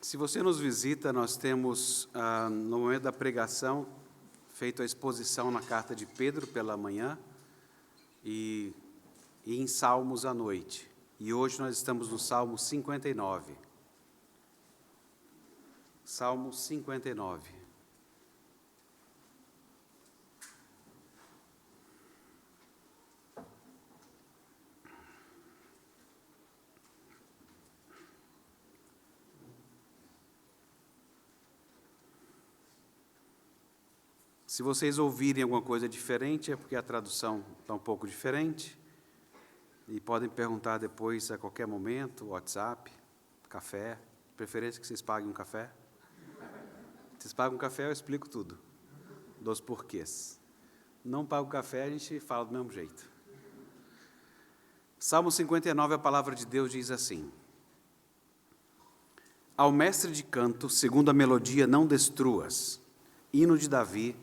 Se você nos visita, nós temos, no momento da pregação, feito a exposição na carta de Pedro pela manhã e em Salmos à noite. E hoje nós estamos no Salmo 59. Salmo 59. Se vocês ouvirem alguma coisa diferente, é porque a tradução está um pouco diferente. E podem perguntar depois, a qualquer momento, WhatsApp, café. De preferência que vocês paguem um café. Vocês pagam um café, eu explico tudo. Dos porquês. Não paga o café, a gente fala do mesmo jeito. Salmo 59, a palavra de Deus diz assim: Ao mestre de canto, segundo a melodia, não destruas. Hino de Davi,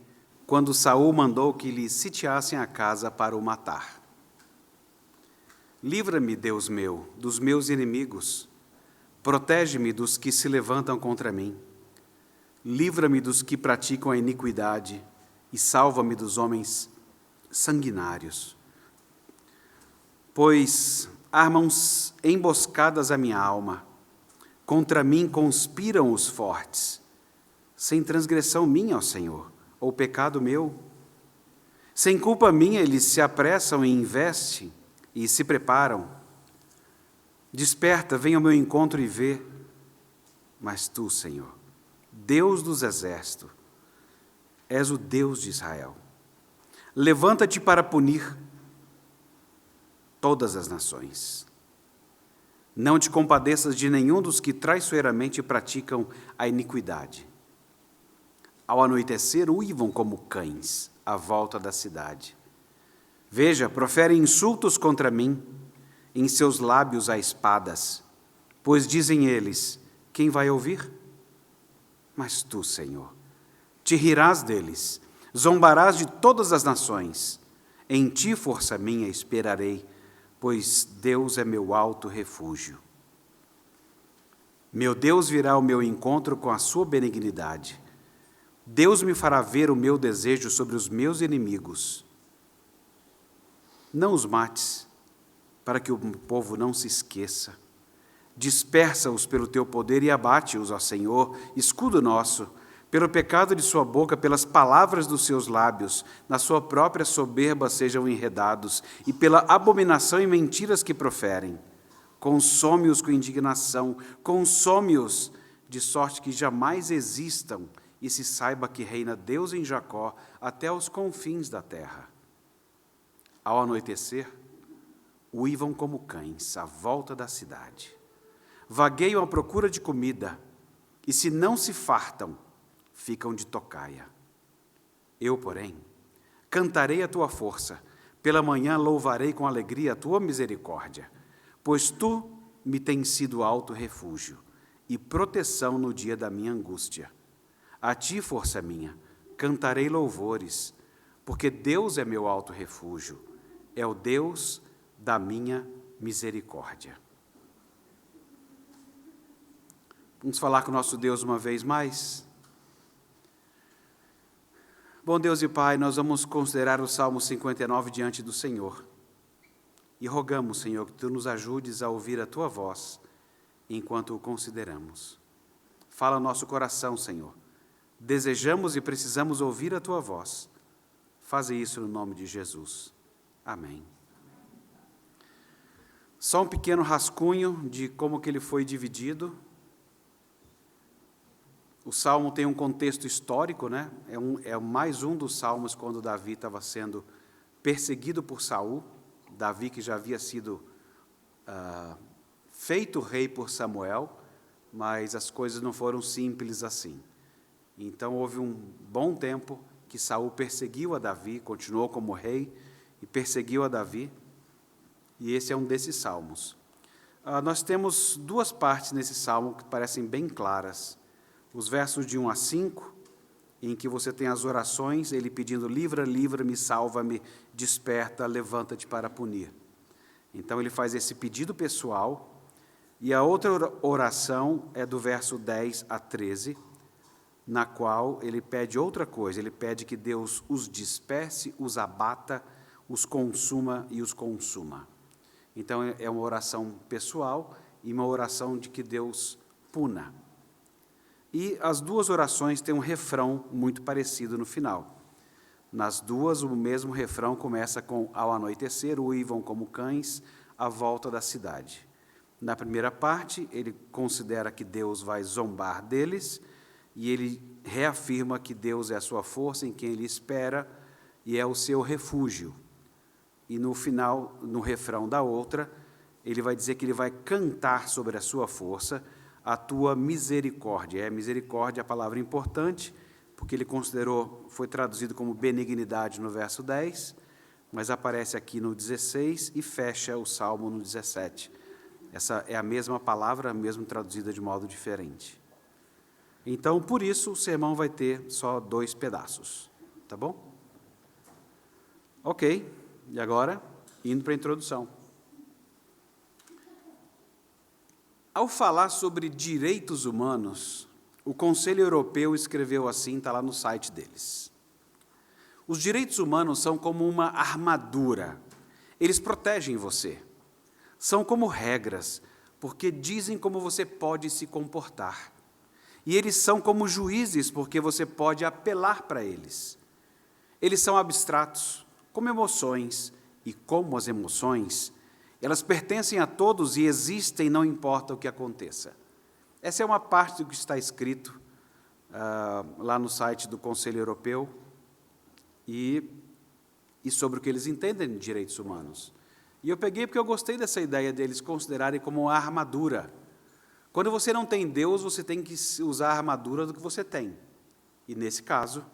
quando Saul mandou que lhe sitiassem a casa para o matar. Livra-me, Deus meu, dos meus inimigos. Protege-me dos que se levantam contra mim. Livra-me dos que praticam a iniquidade e salva-me dos homens sanguinários. Pois armam emboscadas a minha alma. Contra mim conspiram os fortes. Sem transgressão minha, ó Senhor, ou pecado meu. Sem culpa minha, eles se apressam e investem e se preparam. Desperta, venha ao meu encontro e vê. Mas tu, Senhor, Deus dos exércitos, és o Deus de Israel. Levanta-te para punir todas as nações. Não te compadeças de nenhum dos que traiçoeiramente praticam a iniquidade. Ao anoitecer, uivam como cães à volta da cidade. Veja, proferem insultos contra mim, em seus lábios há espadas, pois dizem eles: quem vai ouvir? Mas tu, Senhor, te rirás deles, zombarás de todas as nações. Em ti, força minha, esperarei, pois Deus é meu alto refúgio. Meu Deus virá ao meu encontro com a sua benignidade. Deus me fará ver o meu desejo sobre os meus inimigos. Não os mates, para que o povo não se esqueça. Dispersa-os pelo teu poder e abate-os, ó Senhor, escudo nosso, pelo pecado de sua boca, pelas palavras dos seus lábios, na sua própria soberba sejam enredados, e pela abominação e mentiras que proferem. Consome-os com indignação, consome-os, de sorte que jamais existam, e se saiba que reina Deus em Jacó até os confins da terra. Ao anoitecer, uivam como cães à volta da cidade. Vagueiam à procura de comida, e se não se fartam, ficam de tocaia. Eu, porém, cantarei a tua força, pela manhã louvarei com alegria a tua misericórdia, pois tu me tens sido alto refúgio e proteção no dia da minha angústia. A ti, força minha, cantarei louvores, porque Deus é meu alto refúgio, é o Deus da minha misericórdia. Vamos falar com o nosso Deus uma vez mais? Bom Deus e Pai, nós vamos considerar o Salmo 59 diante do Senhor. E rogamos, Senhor, que Tu nos ajudes a ouvir a Tua voz, enquanto o consideramos. Fala ao nosso coração, Senhor. Desejamos e precisamos ouvir a Tua voz. Faze isso no nome de Jesus. Amém. Só um pequeno rascunho de como que ele foi dividido. O Salmo tem um contexto histórico, né? É mais um dos salmos quando Davi estava sendo perseguido por Saul. Davi que já havia sido feito rei por Samuel, mas as coisas não foram simples assim. Então houve um bom tempo que Saul perseguiu a Davi, continuou como rei e perseguiu a Davi, e esse é um desses salmos. Nós temos duas partes nesse salmo que parecem bem claras. Os versos de 1 a 5, em que você tem as orações, ele pedindo: livra-me, salva-me, desperta, levanta-te para punir. Então ele faz esse pedido pessoal, E a outra oração é do verso 10 a 13, na qual ele pede outra coisa, ele pede que Deus os disperse, os abata, os consuma e os consuma. Então, é uma oração pessoal e uma oração de que Deus puna. E as duas orações têm um refrão muito parecido no final. Nas duas, o mesmo refrão começa com: ao anoitecer, uivam como cães à volta da cidade. Na primeira parte, ele considera que Deus vai zombar deles, e ele reafirma que Deus é a sua força, em quem ele espera, e é o seu refúgio. E no final, no refrão da outra, ele vai dizer que ele vai cantar sobre a sua força, a tua misericórdia. Misericórdia é a palavra importante, porque ele considerou, foi traduzido como benignidade no verso 10, mas aparece aqui no 16 e fecha o Salmo no 17. Essa é a mesma palavra, mesmo traduzida de modo diferente. Então, por isso, o sermão vai ter só 2 pedaços, tá bom? Ok, e agora, indo para a introdução. Ao falar sobre direitos humanos, o Conselho Europeu escreveu assim, está lá no site deles: os direitos humanos são como uma armadura, eles protegem você. São como regras, porque dizem como você pode se comportar. E eles são como juízes, porque você pode apelar para eles. Eles são abstratos, como emoções, e como as emoções, elas pertencem a todos e existem, não importa o que aconteça. Essa é uma parte do que está escrito lá no site do Conselho Europeu e sobre o que eles entendem de direitos humanos. E eu peguei porque eu gostei dessa ideia deles considerarem como uma armadura. Quando você não tem Deus, você tem que usar a armadura do que você tem. E, nesse caso,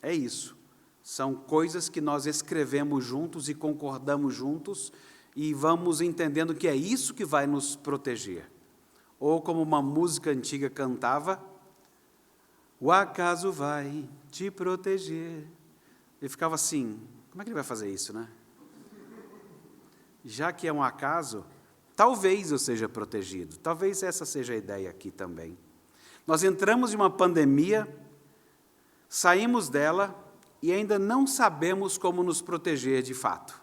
é isso. São coisas que nós escrevemos juntos e concordamos juntos e vamos entendendo que é isso que vai nos proteger. Ou, como uma música antiga cantava: o acaso vai te proteger. Ele ficava assim: como é que ele vai fazer isso, né? Já que é um acaso, talvez eu seja protegido. Talvez essa seja a ideia aqui também. Nós entramos em uma pandemia, saímos dela e ainda não sabemos como nos proteger de fato.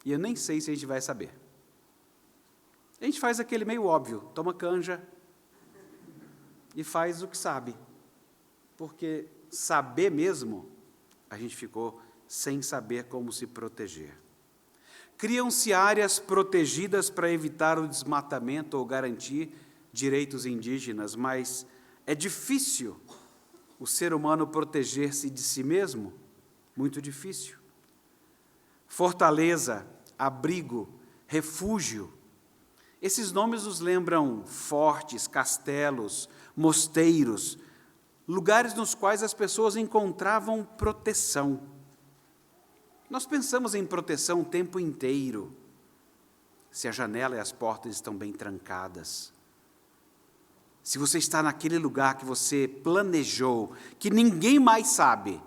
E eu nem sei se a gente vai saber. A gente faz aquele meio óbvio, toma canja e faz o que sabe. Porque saber mesmo, a gente ficou sem saber como se proteger. Criam-se áreas protegidas para evitar o desmatamento ou garantir direitos indígenas, mas é difícil o ser humano proteger-se de si mesmo, muito difícil. Fortaleza, abrigo, refúgio, esses nomes nos lembram fortes, castelos, mosteiros, lugares nos quais as pessoas encontravam proteção. Nós pensamos em proteção o tempo inteiro, se a janela e as portas estão bem trancadas, se você está naquele lugar que você planejou, que ninguém mais sabe.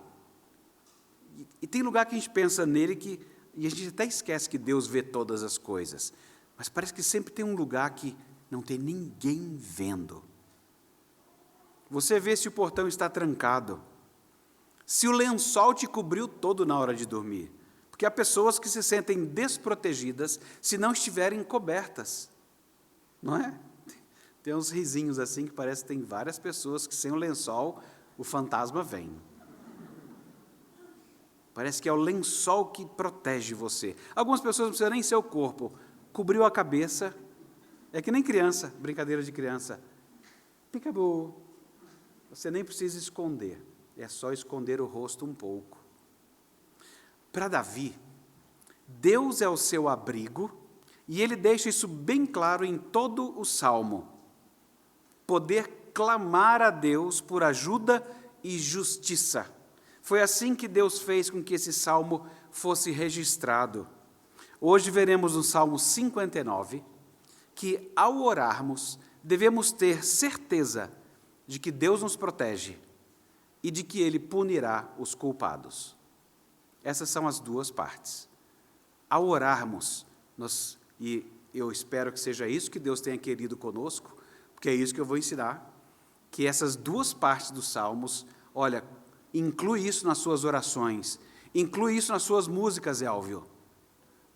E tem lugar que a gente pensa nele e a gente até esquece que Deus vê todas as coisas, mas parece que sempre tem um lugar que não tem ninguém vendo. Você vê se o portão está trancado, se o lençol te cobriu todo na hora de dormir, porque há pessoas que se sentem desprotegidas se não estiverem cobertas, não é? Tem uns risinhos assim que parece que tem várias pessoas que sem o lençol o fantasma vem. Parece que é o lençol que protege você. Algumas pessoas não precisam nem ser o corpo, cobriu a cabeça, é que nem criança, brincadeira de criança. Peekaboo. Você nem precisa esconder. É só esconder o rosto um pouco. Para Davi, Deus é o seu abrigo, e ele deixa isso bem claro em todo o Salmo. Poder clamar a Deus por ajuda e justiça. Foi assim que Deus fez com que esse Salmo fosse registrado. Hoje veremos no Salmo 59 que, ao orarmos, devemos ter certeza de que Deus nos protege e de que Ele punirá os culpados. Essas são as duas partes. Ao orarmos, e eu espero que seja isso que Deus tenha querido conosco, porque é isso que eu vou ensinar, que essas duas partes dos Salmos, olha, inclui isso nas suas orações, inclui isso nas suas músicas, Elvio.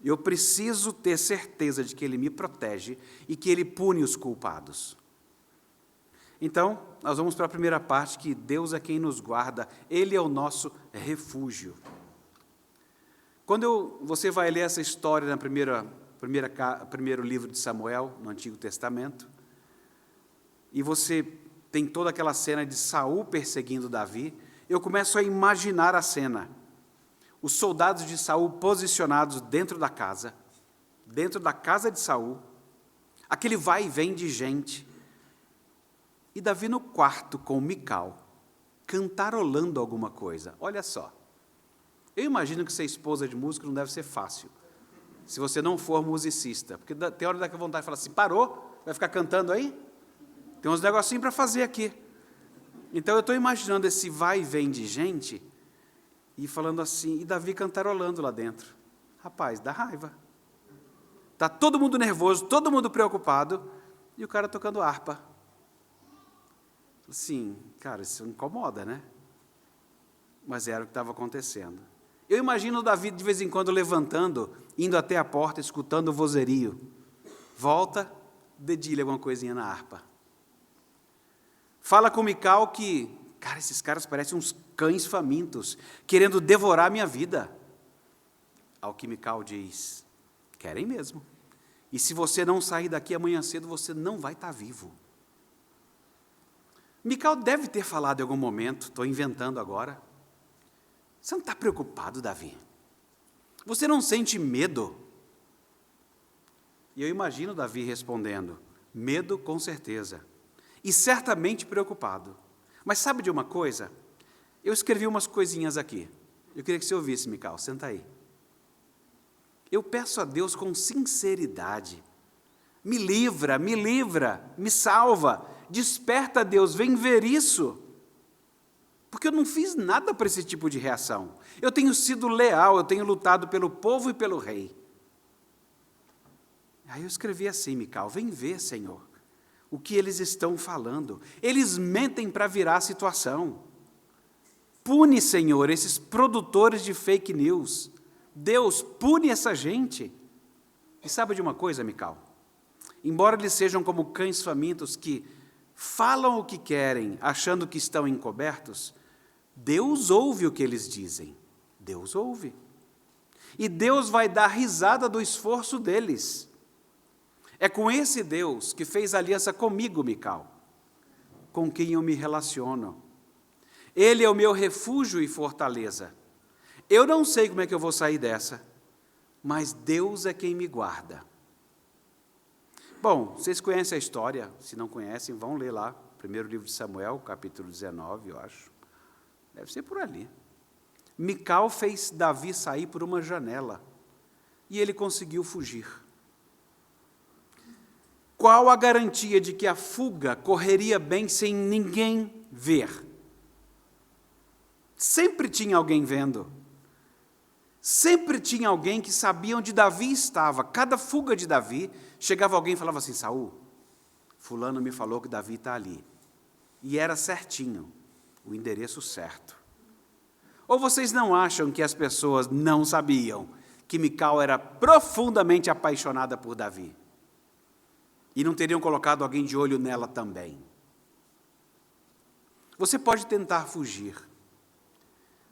Eu preciso ter certeza de que Ele me protege e que Ele pune os culpados. Então, nós vamos para a primeira parte, que Deus é quem nos guarda, Ele é o nosso refúgio. Quando você vai ler essa história no primeiro livro de Samuel, no Antigo Testamento, e você tem toda aquela cena de Saul perseguindo Davi, eu começo a imaginar a cena. Os soldados de Saul posicionados dentro da casa de Saul, aquele vai e vem de gente, e Davi no quarto com Mical, cantarolando alguma coisa. Olha só, eu imagino que ser esposa de músico não deve ser fácil, se você não for musicista, porque tem hora que a vontade de falar assim, parou, vai ficar cantando aí? Tem uns negocinhos para fazer aqui. Então eu estou imaginando esse vai e vem de gente, e falando assim, e Davi cantarolando lá dentro. Rapaz, dá raiva. Está todo mundo nervoso, todo mundo preocupado, e o cara tocando harpa. Assim, cara, isso incomoda, né? Mas era o que estava acontecendo. Eu imagino o Davi, de vez em quando, levantando, indo até a porta, escutando o vozerio. Volta, dedilha alguma coisinha na harpa. Fala com Mical que, cara, esses caras parecem uns cães famintos, querendo devorar a minha vida. Ao que Mical diz, querem mesmo. E se você não sair daqui amanhã cedo, você não vai estar vivo. Mical deve ter falado em algum momento, estou inventando agora, você não está preocupado, Davi? Você não sente medo? E eu imagino Davi respondendo, medo com certeza, e certamente preocupado. Mas sabe de uma coisa? Eu escrevi umas coisinhas aqui, eu queria que você ouvisse, Mical, senta aí. Eu peço a Deus com sinceridade, me livra, me salva, desperta, Deus, vem ver isso. Porque eu não fiz nada para esse tipo de reação. Eu tenho sido leal, eu tenho lutado pelo povo e pelo rei. Aí eu escrevi assim, Mical, vem ver, Senhor, o que eles estão falando. Eles mentem para virar a situação. Pune, Senhor, esses produtores de fake news. Deus, pune essa gente. E sabe de uma coisa, Mical? Embora eles sejam como cães famintos que falam o que querem, achando que estão encobertos, Deus ouve o que eles dizem. Deus ouve. E Deus vai dar risada do esforço deles. É com esse Deus que fez aliança comigo, Mical, com quem eu me relaciono. Ele é o meu refúgio e fortaleza. Eu não sei como é que eu vou sair dessa, mas Deus é quem me guarda. Bom, vocês conhecem a história, se não conhecem, vão ler lá, primeiro livro de Samuel, capítulo 19, eu acho. Deve ser por ali. Mical fez Davi sair por uma janela, e ele conseguiu fugir. Qual a garantia de que a fuga correria bem sem ninguém ver? Sempre tinha alguém vendo. Sempre tinha alguém que sabia onde Davi estava. Cada fuga de Davi, chegava alguém e falava assim, Saul, fulano me falou que Davi está ali. E era certinho, o endereço certo. Ou vocês não acham que as pessoas não sabiam que Mical era profundamente apaixonada por Davi? E não teriam colocado alguém de olho nela também? Você pode tentar fugir,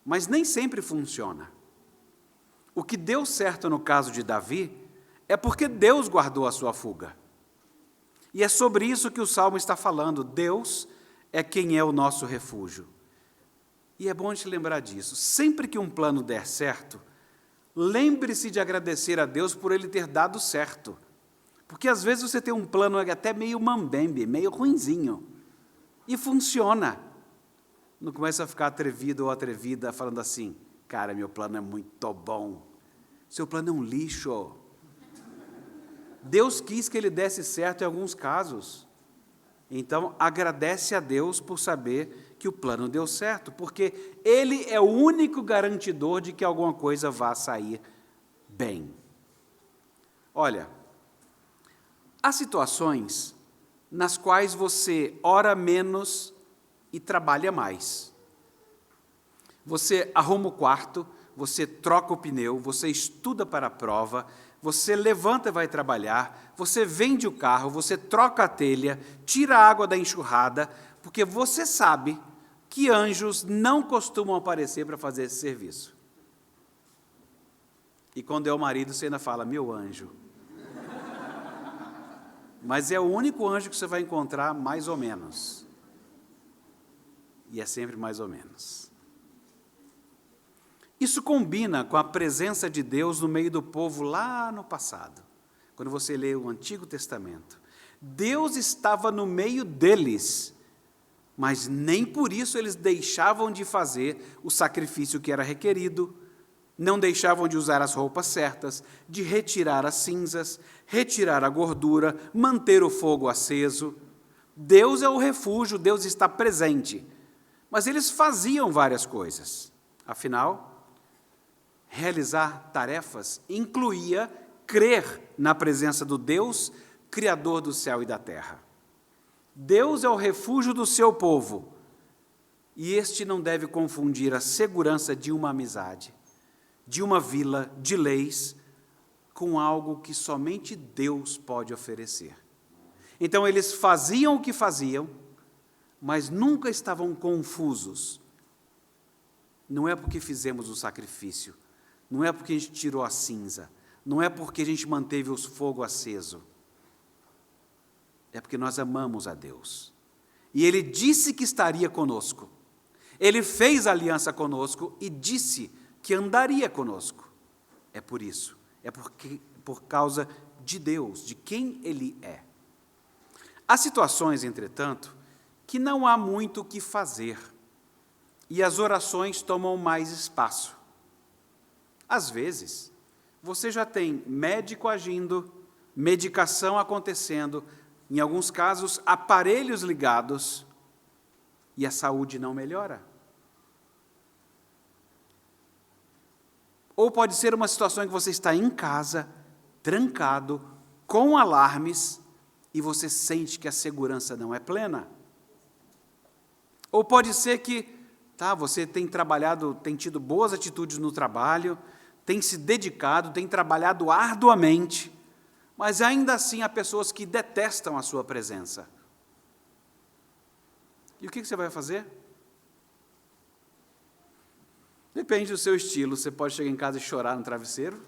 mas nem sempre funciona. O que deu certo no caso de Davi é porque Deus guardou a sua fuga. E é sobre isso que o Salmo está falando. Deus é quem é o nosso refúgio. E é bom te lembrar disso. Sempre que um plano der certo, lembre-se de agradecer a Deus por ele ter dado certo. Porque às vezes você tem um plano até meio mambembe, meio ruinzinho, e funciona. Não começa a ficar atrevido ou atrevida falando assim, cara, meu plano é muito bom. Seu plano é um lixo. Deus quis que ele desse certo em alguns casos. Então, agradece a Deus por saber que o plano deu certo, porque Ele é o único garantidor de que alguma coisa vá sair bem. Olha, Há situações nas quais você ora menos e trabalha mais. Você arruma o quarto, você troca o pneu, você estuda para a prova, você levanta e vai trabalhar, você vende o carro, você troca a telha, tira a água da enxurrada, porque você sabe que anjos não costumam aparecer para fazer esse serviço. E quando é o marido, você ainda fala, meu anjo. Mas é o único anjo que você vai encontrar mais ou menos. E é sempre mais ou menos. Isso combina com a presença de Deus no meio do povo lá no passado, quando você lê o Antigo Testamento. Deus estava no meio deles, mas nem por isso eles deixavam de fazer o sacrifício que era requerido, não deixavam de usar as roupas certas, de retirar as cinzas, retirar a gordura, manter o fogo aceso. Deus é o refúgio, Deus está presente. Mas eles faziam várias coisas. Afinal, realizar tarefas incluía crer na presença do Deus, Criador do céu e da terra. Deus é o refúgio do seu povo, e este não deve confundir a segurança de uma amizade, de uma vila, de leis, com algo que somente Deus pode oferecer. Então, eles faziam o que faziam, mas nunca estavam confusos. Não é porque fizemos o sacrifício, não é porque a gente tirou a cinza, não é porque a gente manteve o fogo aceso. É porque nós amamos a Deus. E Ele disse que estaria conosco. Ele fez aliança conosco e disse que andaria conosco. É por isso, por causa de Deus, de quem Ele é. Há situações, entretanto, que não há muito o que fazer, e as orações tomam mais espaço. Às vezes, você já tem médico agindo, medicação acontecendo, em alguns casos, aparelhos ligados, e a saúde não melhora. Ou pode ser uma situação em que você está em casa, trancado, com alarmes, e você sente que a segurança não é plena. Ou pode ser que você tem trabalhado, tem tido boas atitudes no trabalho, tem se dedicado, tem trabalhado arduamente, mas ainda assim há pessoas que detestam a sua presença. E o que você vai fazer? Depende do seu estilo. Você pode chegar em casa e chorar no travesseiro.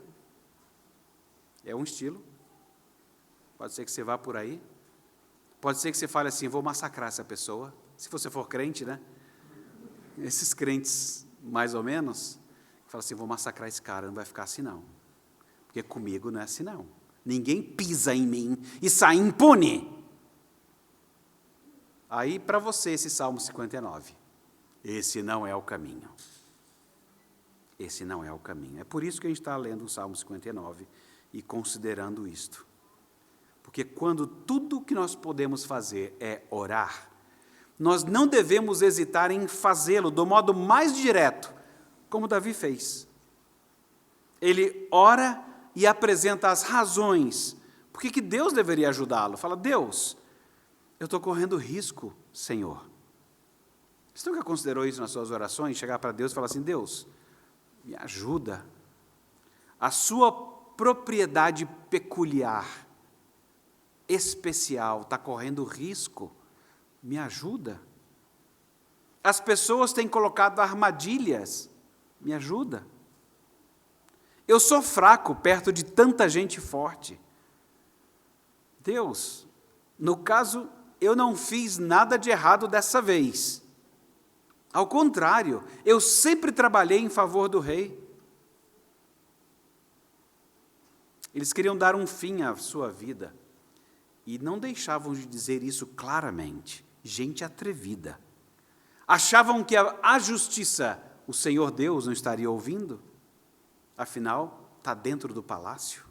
É um estilo. Pode ser que você vá por aí. Pode ser que você fale assim, vou massacrar essa pessoa. Se você for crente, né? Esses crentes, mais ou menos, falam assim, vou massacrar esse cara, não vai ficar assim não. Porque comigo não é assim não. Ninguém pisa em mim e sai impune. Aí, para você, esse Salmo 59. Esse não é o caminho. Esse não é o caminho. É por isso que a gente está lendo o Salmo 59 e considerando isto. Porque quando tudo que nós podemos fazer é orar, nós não devemos hesitar em fazê-lo do modo mais direto, como Davi fez. Ele ora e apresenta as razões. Por que Deus deveria ajudá-lo? Fala, Deus, eu estou correndo risco, Senhor. Você nunca considerou isso nas suas orações? Chegar para Deus e falar assim, Deus, me ajuda. A sua propriedade peculiar, especial, está correndo risco. Me ajuda. As pessoas têm colocado armadilhas. Me ajuda. Eu sou fraco perto de tanta gente forte. Deus, no caso, eu não fiz nada de errado dessa vez. Ao contrário, eu sempre trabalhei em favor do rei. Eles queriam dar um fim à sua vida e não deixavam de dizer isso claramente. Gente atrevida. Achavam que a justiça, o Senhor Deus não estaria ouvindo? Afinal, está dentro do palácio.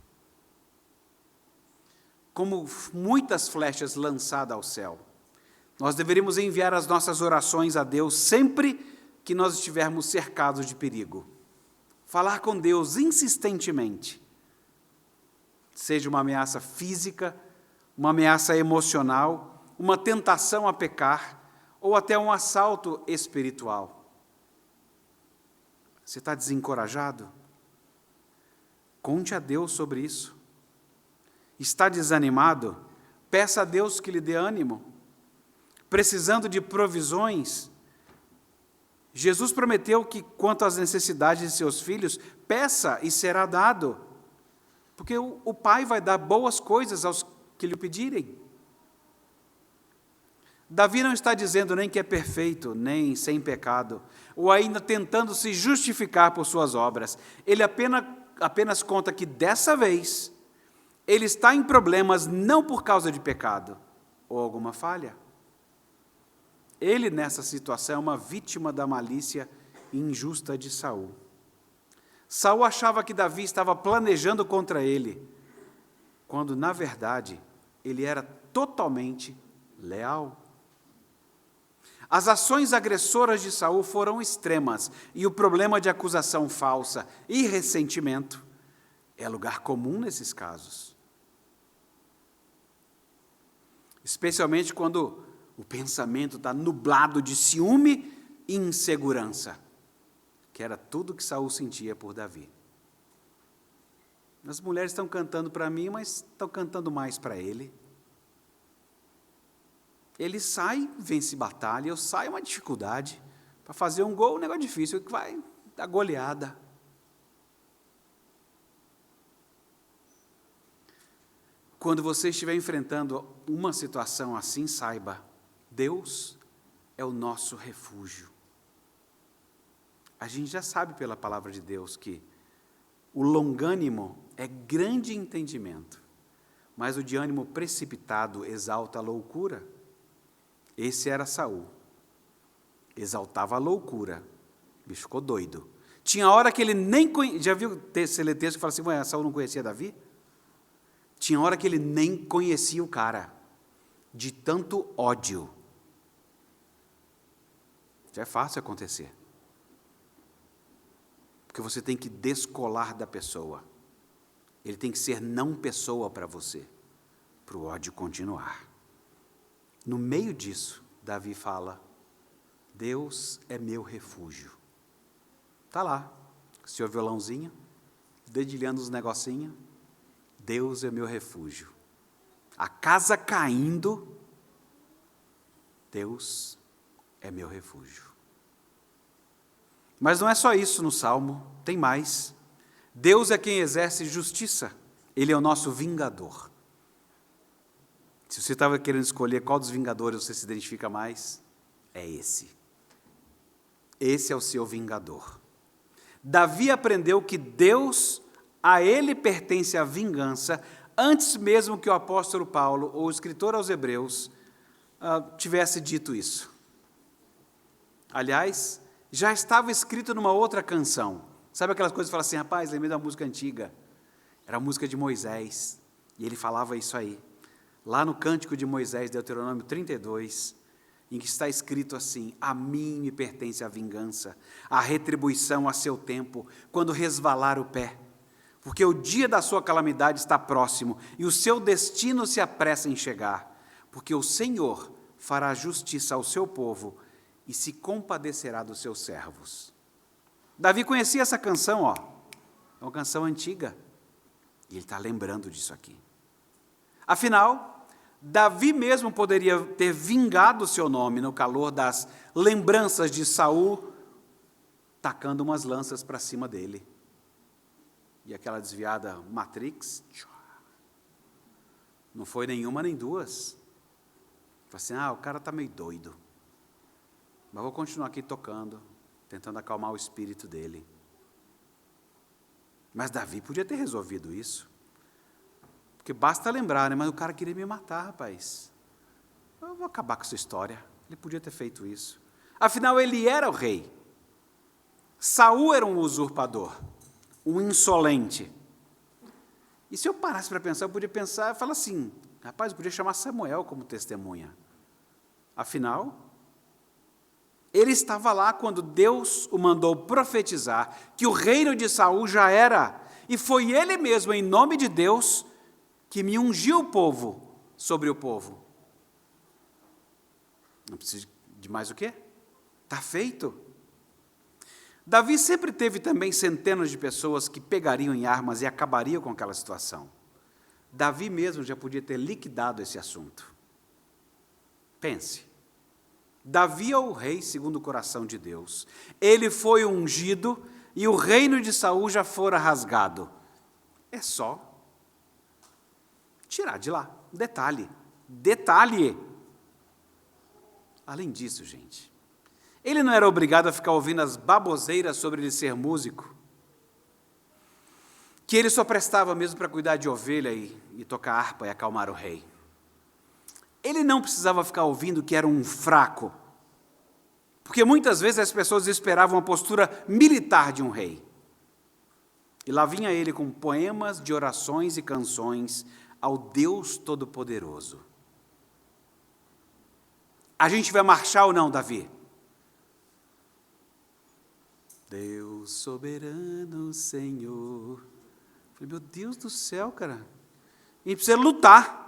Como muitas flechas lançadas ao céu, nós deveríamos enviar as nossas orações a Deus sempre que nós estivermos cercados de perigo. Falar com Deus insistentemente. Seja uma ameaça física, uma ameaça emocional, uma tentação a pecar, ou até um assalto espiritual. Você está desencorajado? Conte a Deus sobre isso. Está desanimado? Peça a Deus que lhe dê ânimo. Precisando de provisões? Jesus prometeu que, quanto às necessidades de seus filhos, peça e será dado. Porque o Pai vai dar boas coisas aos que lhe pedirem. Davi não está dizendo nem que é perfeito, nem sem pecado, ou ainda tentando se justificar por suas obras. Ele apenas conta que dessa vez ele está em problemas não por causa de pecado ou alguma falha. Ele, nessa situação, é uma vítima da malícia injusta de Saul. Saul achava que Davi estava planejando contra ele, quando, na verdade, ele era totalmente leal. As ações agressoras de Saul foram extremas, e o problema de acusação falsa e ressentimento é lugar comum nesses casos. Especialmente quando o pensamento está nublado de ciúme e insegurança, que era tudo que Saul sentia por Davi. As mulheres estão cantando para mim, mas estão cantando mais para ele. Ele sai, vence batalha, eu saio uma dificuldade. Para fazer um gol, um negócio difícil, que vai dar goleada. Quando você estiver enfrentando uma situação assim, saiba, Deus é o nosso refúgio. A gente já sabe pela palavra de Deus que o longânimo é grande entendimento, mas o de ânimo precipitado exalta a loucura. Esse era Saul. Exaltava a loucura. O bicho ficou doido. Tinha hora que ele nem conhecia. Já viu esse texto que fala assim, ué, Saul não conhecia Davi? Tinha hora que ele nem conhecia o cara, de tanto ódio. Já é fácil acontecer. Porque você tem que descolar da pessoa. Ele tem que ser não pessoa para você, para o ódio continuar. No meio disso, Davi fala, Deus é meu refúgio. Está lá, seu violãozinho, dedilhando os negocinhos, Deus é meu refúgio. A casa caindo, Deus é meu refúgio. Mas não é só isso no Salmo, tem mais. Deus é quem exerce justiça, Ele é o nosso vingador. Se você estava querendo escolher qual dos vingadores você se identifica mais, é esse. Esse é o seu vingador. Davi aprendeu que Deus, a ele pertence a vingança, antes mesmo que o apóstolo Paulo, ou o escritor aos Hebreus, tivesse dito isso. Aliás, já estava escrito numa outra canção. Sabe aquelas coisas que falam assim, rapaz, lembrei da música antiga. Era a música de Moisés, e ele falava isso aí. Lá no Cântico de Moisés, Deuteronômio 32, em que está escrito assim, a mim me pertence a vingança, a retribuição a seu tempo, quando resvalar o pé. Porque o dia da sua calamidade está próximo, e o seu destino se apressa em chegar. Porque o Senhor fará justiça ao seu povo, e se compadecerá dos seus servos. Davi conhecia essa canção, é uma canção antiga, e ele está lembrando disso aqui. Afinal, Davi mesmo poderia ter vingado o seu nome no calor das lembranças de Saul, tacando umas lanças para cima dele. E aquela desviada Matrix, não foi nenhuma nem duas. Falei assim, o cara está meio doido. Mas vou continuar aqui tocando, tentando acalmar o espírito dele. Mas Davi podia ter resolvido isso. Porque basta lembrar, né? Mas o cara queria me matar, rapaz. Eu vou acabar com essa história. Ele podia ter feito isso. Afinal, ele era o rei. Saul era um usurpador, um insolente. E se eu parasse para pensar, eu podia pensar e falar assim, rapaz, eu podia chamar Samuel como testemunha. Afinal, ele estava lá quando Deus o mandou profetizar que o reino de Saul já era, e foi ele mesmo, em nome de Deus, que me ungiu o povo sobre o povo. Não precisa de mais o quê? Está feito. Davi sempre teve também centenas de pessoas que pegariam em armas e acabariam com aquela situação. Davi mesmo já podia ter liquidado esse assunto. Pense. Davi é o rei segundo o coração de Deus. Ele foi ungido e o reino de Saul já fora rasgado. É só tirar de lá. Detalhe. Além disso, gente, ele não era obrigado a ficar ouvindo as baboseiras sobre ele ser músico, que ele só prestava mesmo para cuidar de ovelha e tocar harpa e acalmar o rei. Ele não precisava ficar ouvindo que era um fraco, porque muitas vezes as pessoas esperavam a postura militar de um rei. E lá vinha ele com poemas de orações e canções ao Deus Todo-Poderoso. A gente vai marchar ou não, Davi? Deus soberano, Senhor. Eu falei, meu Deus do céu, cara. A gente precisa lutar.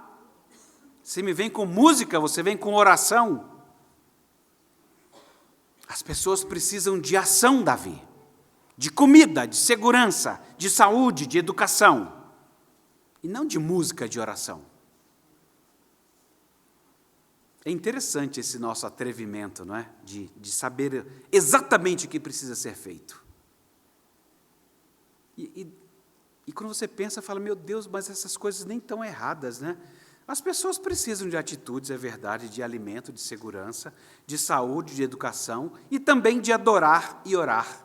Você me vem com música, você vem com oração. As pessoas precisam de ação, Davi. De comida, de segurança, de saúde, de educação. E não de música, de oração. É interessante esse nosso atrevimento, não é? De saber exatamente o que precisa ser feito. E quando você pensa, fala, meu Deus, mas essas coisas nem estão erradas, né? As pessoas precisam de atitudes, é verdade, de alimento, de segurança, de saúde, de educação e também de adorar e orar.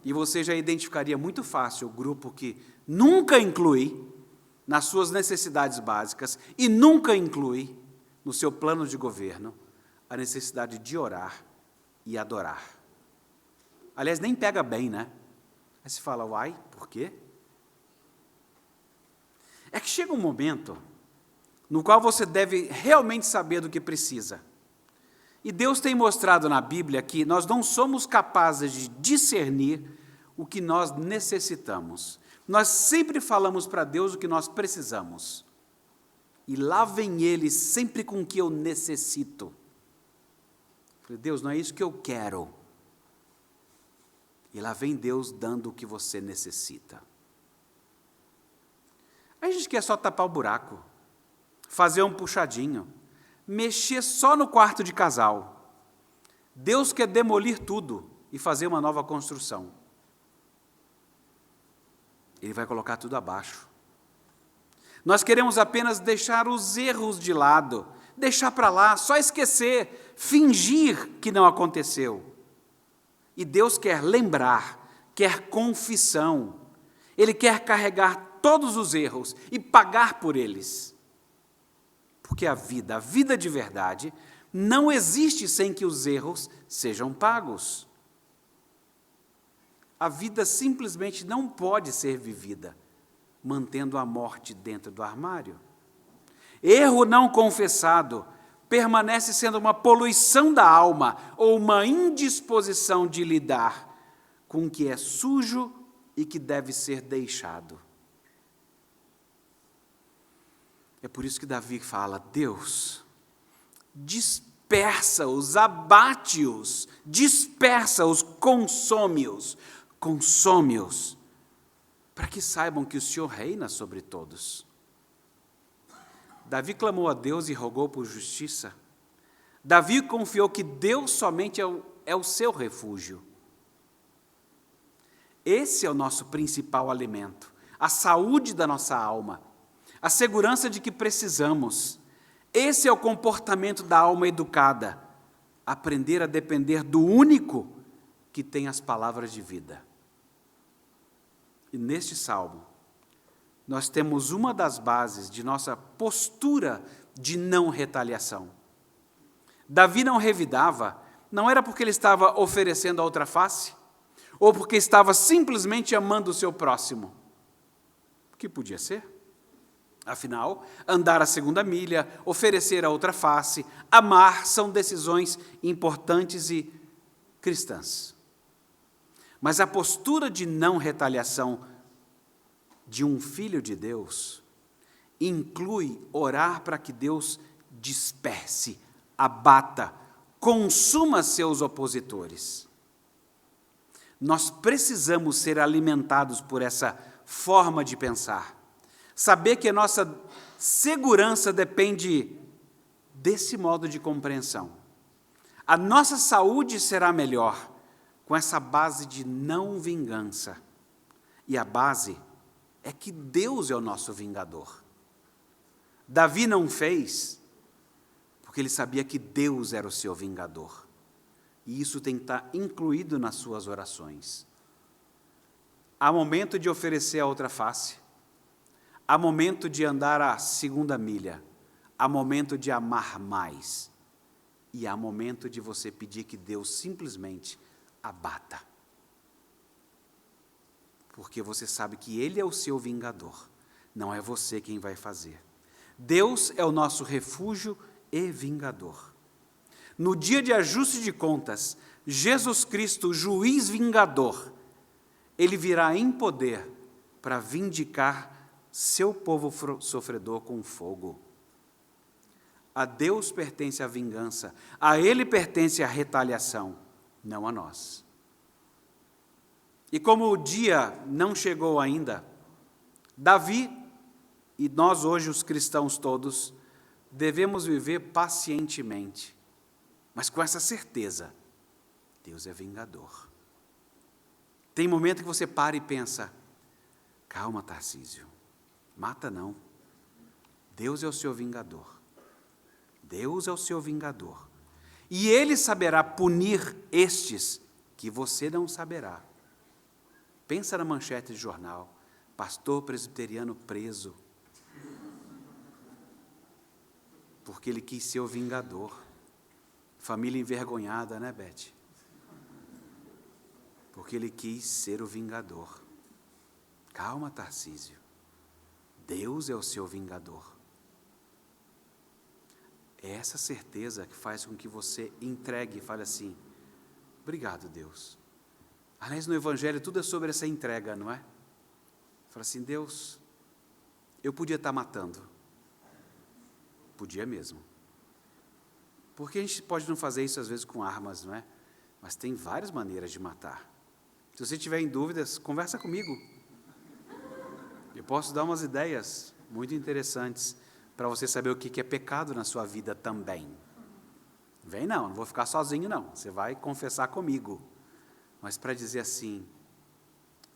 E você já identificaria muito fácil o grupo que nunca inclui nas suas necessidades básicas e nunca inclui no seu plano de governo a necessidade de orar e adorar. Aliás, nem pega bem, né? Aí se fala, uai, por quê? É que chega um momento no qual você deve realmente saber do que precisa. E Deus tem mostrado na Bíblia que nós não somos capazes de discernir o que nós necessitamos. Nós sempre falamos para Deus o que nós precisamos. E lá vem Ele sempre com o que eu necessito. Eu falei, Deus, não é isso que eu quero. E lá vem Deus dando o que você necessita. A gente quer só tapar o buraco, fazer um puxadinho, mexer só no quarto de casal. Deus quer demolir tudo e fazer uma nova construção. Ele vai colocar tudo abaixo. Nós queremos apenas deixar os erros de lado, deixar para lá, só esquecer, fingir que não aconteceu. E Deus quer lembrar, quer confissão. Ele quer carregar todos os erros e pagar por eles. Porque a vida de verdade, não existe sem que os erros sejam pagos. A vida simplesmente não pode ser vivida mantendo a morte dentro do armário. Erro não confessado permanece sendo uma poluição da alma ou uma indisposição de lidar com o que é sujo e que deve ser deixado. É por isso que Davi fala, Deus, dispersa-os, abate-os, dispersa-os, consome-os, para que saibam que o Senhor reina sobre todos. Davi clamou a Deus e rogou por justiça. Davi confiou que Deus somente é o seu refúgio. Esse é o nosso principal alimento, a saúde da nossa alma, a segurança de que precisamos. Esse é o comportamento da alma educada, aprender a depender do único que tem as palavras de vida. E neste salmo, nós temos uma das bases de nossa postura de não retaliação. Davi não revidava, não era porque ele estava oferecendo a outra face, ou porque estava simplesmente amando o seu próximo. O que podia ser? Afinal, andar a segunda milha, oferecer a outra face, amar são decisões importantes e cristãs. Mas a postura de não retaliação de um filho de Deus inclui orar para que Deus disperse, abata, consuma seus opositores. Nós precisamos ser alimentados por essa forma de pensar. Saber que a nossa segurança depende desse modo de compreensão. A nossa saúde será melhor com essa base de não vingança. E a base é que Deus é o nosso vingador. Davi não fez porque ele sabia que Deus era o seu vingador. E isso tem que estar incluído nas suas orações. Há momento de oferecer a outra face. Há momento de andar a segunda milha. Há momento de amar mais. E há momento de você pedir que Deus simplesmente abata. Porque você sabe que Ele é o seu vingador. Não é você quem vai fazer. Deus é o nosso refúgio e vingador. No dia de ajuste de contas, Jesus Cristo, o juiz vingador, Ele virá em poder para vindicar seu povo sofredor com fogo. A Deus pertence a vingança, a Ele pertence a retaliação, não a nós. E como o dia não chegou ainda, Davi e nós hoje, os cristãos todos, devemos viver pacientemente, mas com essa certeza, Deus é vingador. Tem momento que você para e pensa, calma, Tarcísio, mata não, Deus é o seu vingador. Deus é o seu vingador. E Ele saberá punir estes que você não saberá. Pensa na manchete de jornal, pastor presbiteriano preso, porque ele quis ser o vingador. Família envergonhada, né, Beth? Porque ele quis ser o vingador. Calma, Tarcísio. Deus é o seu vingador. É essa certeza que faz com que você entregue e fale assim, obrigado, Deus. Aliás, no Evangelho tudo é sobre essa entrega, não é? Fala assim, Deus, eu podia estar matando. Podia mesmo. Porque a gente pode não fazer isso às vezes com armas, não é? Mas tem várias maneiras de matar. Se você tiver em dúvidas, conversa comigo. Eu posso dar umas ideias muito interessantes para você saber o que é pecado na sua vida também. Vem não vou ficar sozinho não, você vai confessar comigo. Mas para dizer assim,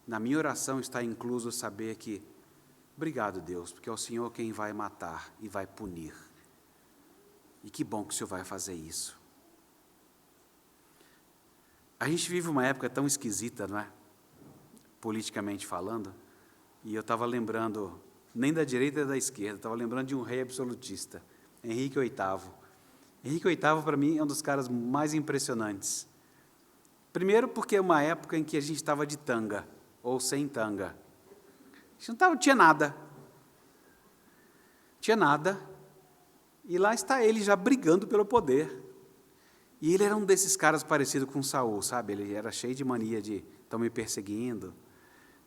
na minha oração está incluso saber que, obrigado Deus, porque é o Senhor quem vai matar e vai punir. E que bom que o Senhor vai fazer isso. A gente vive uma época tão esquisita, não é? Politicamente falando, e eu estava lembrando, nem da direita nem da esquerda, estava lembrando de um rei absolutista, Henrique VIII. Henrique VIII, para mim, é um dos caras mais impressionantes. Primeiro porque é uma época em que a gente estava de tanga, ou sem tanga. A gente não tinha nada. Tinha nada. E lá está ele já brigando pelo poder. E ele era um desses caras parecido com Saul, sabe? Ele era cheio de mania de estão me perseguindo.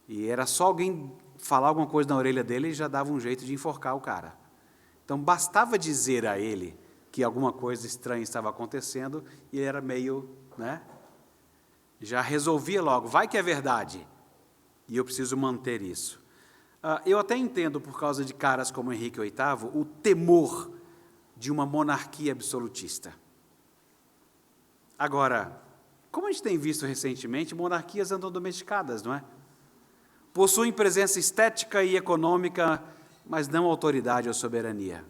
E era só alguém falar alguma coisa na orelha dele e já dava um jeito de enforcar o cara. Então bastava dizer a ele que alguma coisa estranha estava acontecendo e ele era meio, né? Já resolvia logo, vai que é verdade. E eu preciso manter isso. Eu até entendo, por causa de caras como Henrique VIII, o temor de uma monarquia absolutista. Agora, como a gente tem visto recentemente, monarquias andam domesticadas, não é? Possuem presença estética e econômica, mas não autoridade ou soberania.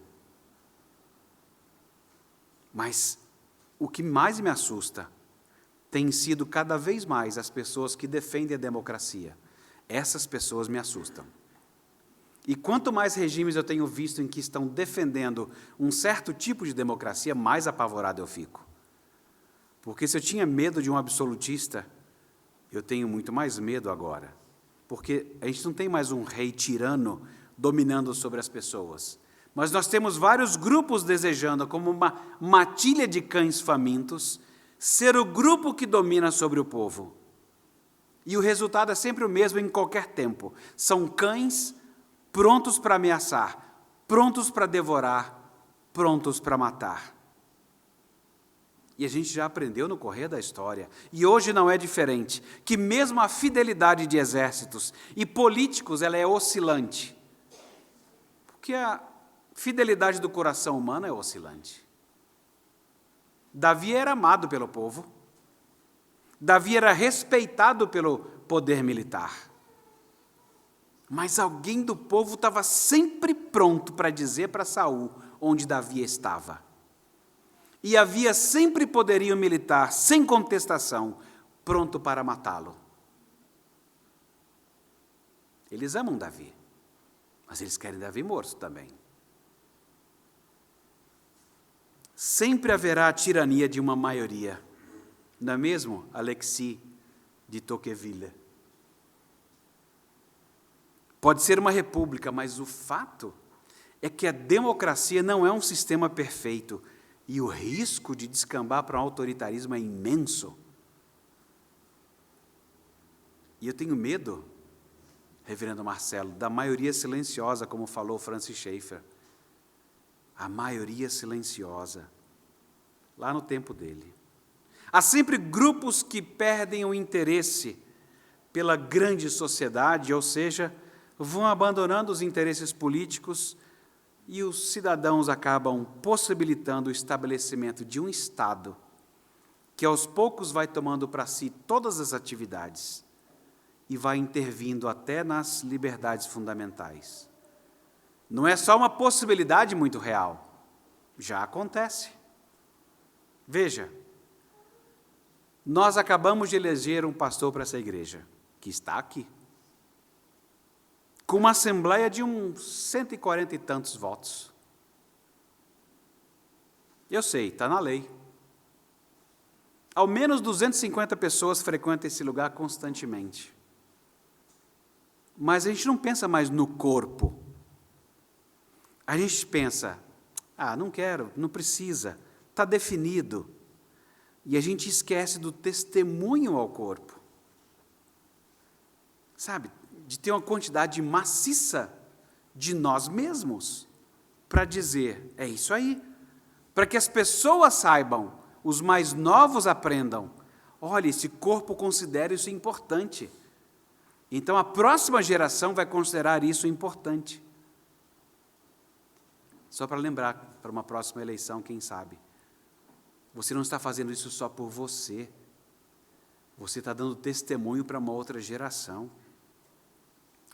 Mas o que mais me assusta tem sido cada vez mais as pessoas que defendem a democracia. Essas pessoas me assustam. E quanto mais regimes eu tenho visto em que estão defendendo um certo tipo de democracia, mais apavorado eu fico. Porque se eu tinha medo de um absolutista, eu tenho muito mais medo agora. Porque a gente não tem mais um rei tirano dominando sobre as pessoas. Mas nós temos vários grupos desejando, como uma matilha de cães famintos, ser o grupo que domina sobre o povo. E o resultado é sempre o mesmo em qualquer tempo. São cães prontos para ameaçar, prontos para devorar, prontos para matar. E a gente já aprendeu no correr da história, e hoje não é diferente, que mesmo a fidelidade de exércitos e políticos, ela é oscilante. Porque a fidelidade do coração humano é oscilante. Davi era amado pelo povo, Davi era respeitado pelo poder militar. Mas alguém do povo estava sempre pronto para dizer para Saul onde Davi estava. E havia sempre poderio militar, sem contestação, pronto para matá-lo. Eles amam Davi, mas eles querem Davi morto também. Sempre haverá a tirania de uma maioria, não é mesmo, Alexis de Tocqueville? Pode ser uma república, mas o fato é que a democracia não é um sistema perfeito e o risco de descambar para um autoritarismo é imenso. E eu tenho medo, reverendo Marcelo, da maioria silenciosa, como falou Francis Schaeffer. A maioria silenciosa, lá no tempo dele. Há sempre grupos que perdem o interesse pela grande sociedade, ou seja, vão abandonando os interesses políticos e os cidadãos acabam possibilitando o estabelecimento de um Estado que aos poucos vai tomando para si todas as atividades e vai intervindo até nas liberdades fundamentais. Não é só uma possibilidade muito real, já acontece. Veja, nós acabamos de eleger um pastor para essa igreja, que está aqui, com uma assembleia de uns 140 e tantos votos. Eu sei, está na lei. Ao menos 250 pessoas frequentam esse lugar constantemente. Mas a gente não pensa mais no corpo. A gente pensa, não quero, não precisa, está definido. E a gente esquece do testemunho ao corpo. Sabe, de ter uma quantidade maciça de nós mesmos para dizer, é isso aí. Para que as pessoas saibam, os mais novos aprendam, olha, esse corpo considera isso importante. Então a próxima geração vai considerar isso importante. Só para lembrar, para uma próxima eleição, quem sabe. Você não está fazendo isso só por você. Você está dando testemunho para uma outra geração.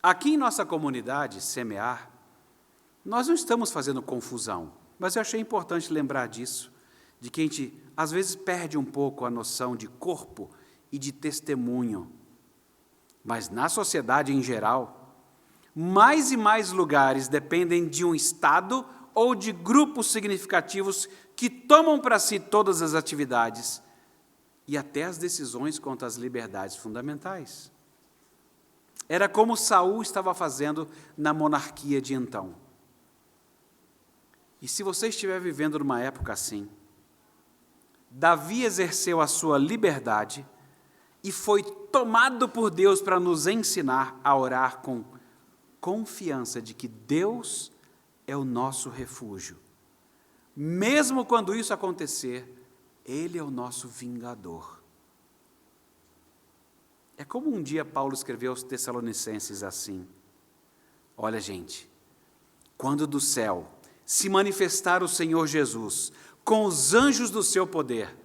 Aqui em nossa comunidade, Semear, nós não estamos fazendo confusão, mas eu achei importante lembrar disso, de que a gente, às vezes, perde um pouco a noção de corpo e de testemunho. Mas na sociedade em geral, mais e mais lugares dependem de um Estado ou de grupos significativos que tomam para si todas as atividades e até as decisões quanto às liberdades fundamentais. Era como Saul estava fazendo na monarquia de então. E se você estiver vivendo numa época assim, Davi exerceu a sua liberdade e foi tomado por Deus para nos ensinar a orar com confiança de que Deus é o nosso refúgio. Mesmo quando isso acontecer, Ele é o nosso vingador. É como um dia Paulo escreveu aos Tessalonicenses assim, olha gente, quando do céu se manifestar o Senhor Jesus com os anjos do seu poder,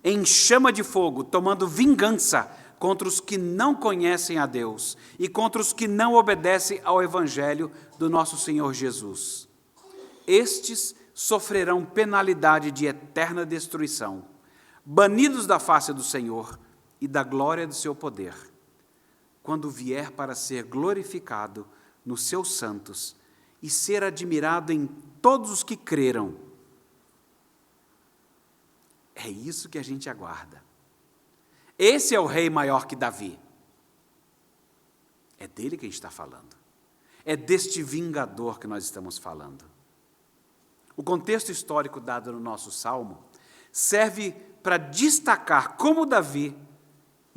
em chama de fogo, tomando vingança contra os que não conhecem a Deus e contra os que não obedecem ao Evangelho do nosso Senhor Jesus. Estes sofrerão penalidade de eterna destruição, banidos da face do Senhor e da glória do seu poder, quando vier para ser glorificado nos seus santos e ser admirado em todos os que creram. É isso que a gente aguarda. Esse é o rei maior que Davi. É dele que a gente está falando. É deste vingador que nós estamos falando. O contexto histórico dado no nosso salmo serve para destacar como Davi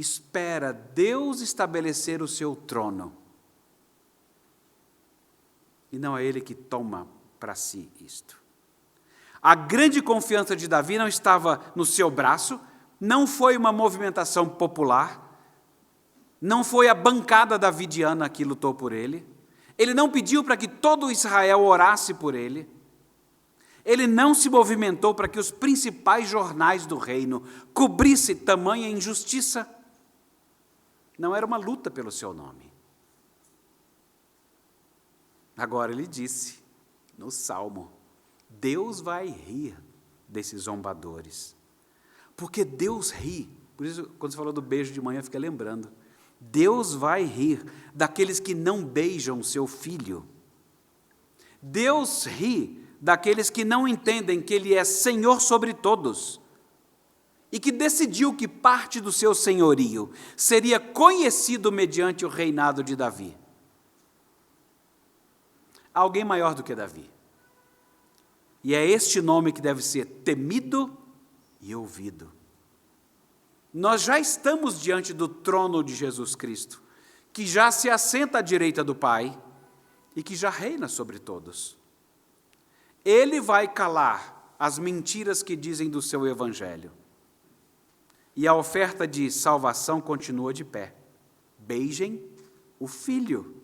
espera Deus estabelecer o seu trono. E não é ele que toma para si isto. A grande confiança de Davi não estava no seu braço, não foi uma movimentação popular, não foi a bancada davidiana que lutou por ele, ele não pediu para que todo Israel orasse por ele, ele não se movimentou para que os principais jornais do reino cobrissem tamanha injustiça. Não era uma luta pelo seu nome. Agora ele disse, no Salmo, Deus vai rir desses zombadores. Porque Deus ri. Por isso, quando você falou do beijo de manhã, fica lembrando. Deus vai rir daqueles que não beijam o seu filho. Deus ri daqueles que não entendem que Ele é Senhor sobre todos e que decidiu que parte do seu senhorio seria conhecido mediante o reinado de Davi. Há alguém maior do que Davi. E é este nome que deve ser temido e ouvido. Nós já estamos diante do trono de Jesus Cristo, que já se assenta à direita do Pai e que já reina sobre todos. Ele vai calar as mentiras que dizem do seu evangelho. E a oferta de salvação continua de pé. Beijem o Filho.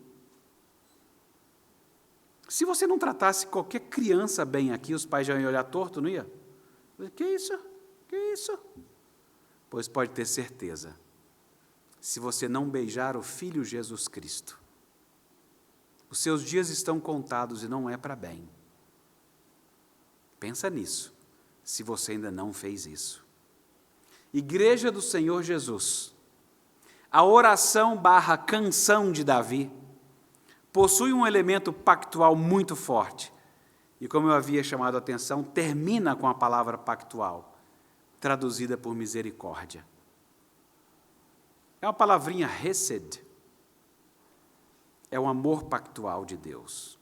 Se você não tratasse qualquer criança bem aqui, os pais já iam olhar torto, não ia? Que isso? Que isso? Pois pode ter certeza, se você não beijar o Filho Jesus Cristo, os seus dias estão contados e não é para bem. Pensa nisso, se você ainda não fez isso. Igreja do Senhor Jesus, a oração / canção de Davi possui um elemento pactual muito forte. E como eu havia chamado a atenção, termina com a palavra pactual, traduzida por misericórdia. É uma palavrinha hesed, é o amor pactual de Deus.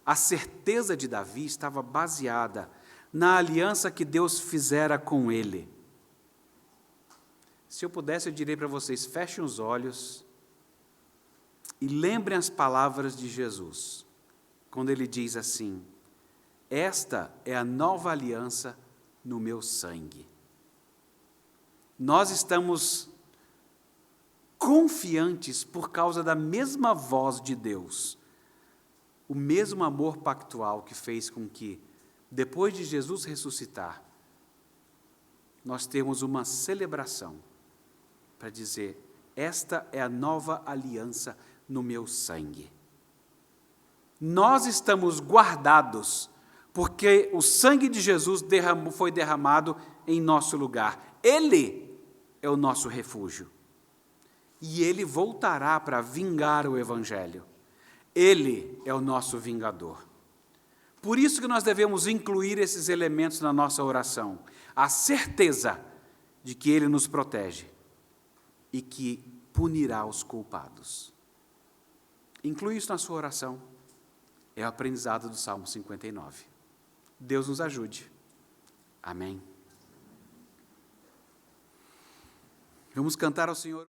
A certeza de Davi estava baseada na aliança que Deus fizera com ele. Se eu pudesse, eu diria para vocês, fechem os olhos e lembrem as palavras de Jesus, quando ele diz assim, esta é a nova aliança no meu sangue. Nós estamos confiantes por causa da mesma voz de Deus, o mesmo amor pactual que fez com que, depois de Jesus ressuscitar, nós temos uma celebração para dizer, esta é a nova aliança no meu sangue. Nós estamos guardados, porque o sangue de Jesus foi derramado em nosso lugar. Ele é o nosso refúgio. E Ele voltará para vingar o Evangelho. Ele é o nosso vingador. Por isso que nós devemos incluir esses elementos na nossa oração. A certeza de que Ele nos protege e que punirá os culpados. Inclui isso na sua oração. É o aprendizado do Salmo 59. Deus nos ajude. Amém. Vamos cantar ao Senhor.